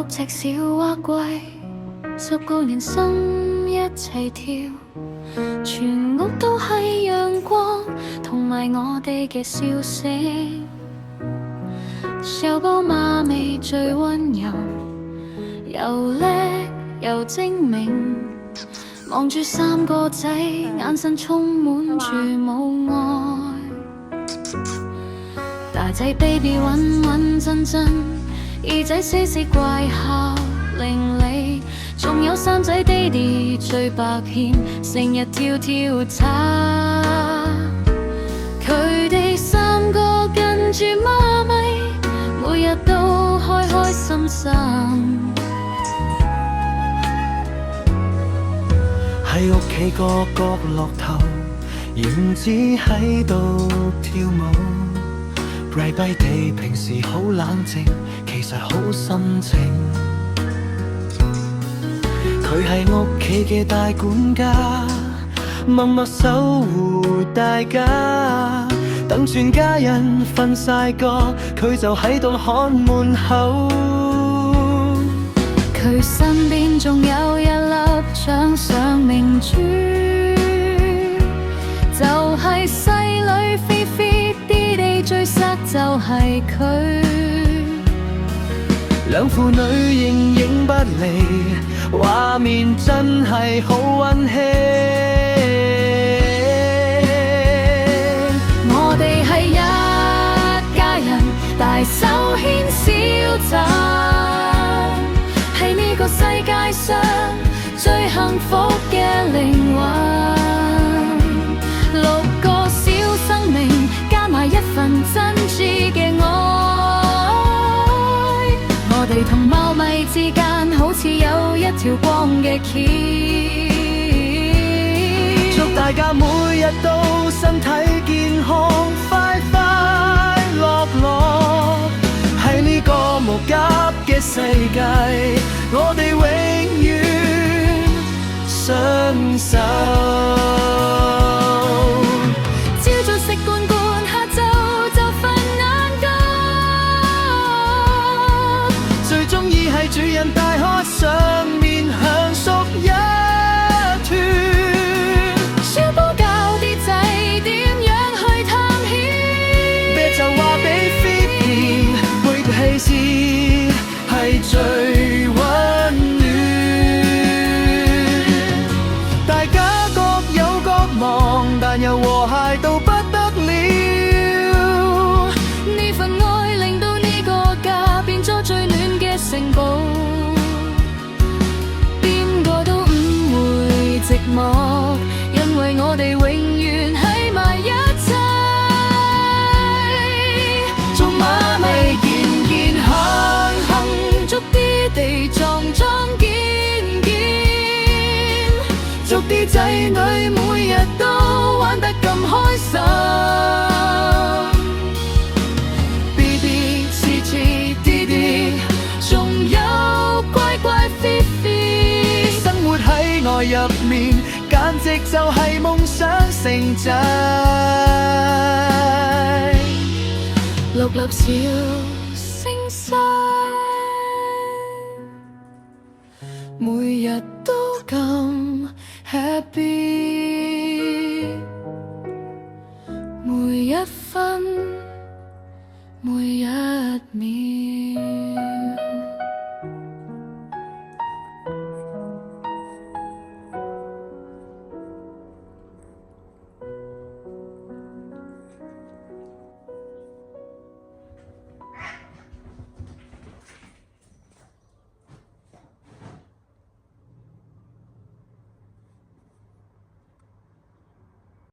尺小蛙龜，10個年心一齊跳，全屋都係陽光，同埋我哋嘅笑聲。小寶媽咪最溫柔，又叻又精明，望住3個仔，眼神充滿住母愛。大仔 baby 穩穩陣陣，二仔死死怪孝伶俐，仲有3仔爹哋最百獻，成日跳跳叉。佢哋3個跟住媽咪，每日都開開心心。喺屋企個角落頭，影子喺度跳舞。閉閉地，平時好冷靜，其實好深情。佢係屋企嘅大管家，默默守護大家。等全家人瞓晒覺，佢就喺度看門口。佢身邊仲有一粒掌上明珠，就係細女菲菲，啲地最錫就係佢。兩父女形影不離，畫面真係好溫馨。我哋係一家人，大手牽小手，係呢個世界上最幸福嘅靈魂。6個小生命加埋一份真摯嘅愛，我哋同貓咪之間好似有一條光嘅橋。祝大家每日都身體健康，快快樂樂。喺呢個無急嘅世界，我哋永遠相守。朝早食罐罐，下晝就瞓晏覺。最鍾意係主人大喝上面享宿一團。小寶教啲仔點樣去探險，啤酒話俾菲比，會係事係最溫暖。大家各有各忙，但又和諧到不得了。呢份愛令到呢個家變咗最暖嘅城堡，邊個都唔會寂寞，因為我哋永遠喺埋一齊。祝媽咪健健康康，祝啲地壯壯健健，祝啲仔女每日都玩得咁開心。BB、CC、DD，仲有乖乖菲菲，生活喺愛入面，簡直就係夢想成真。6粒小星星，每日都咁 happy， 每一分每一秒。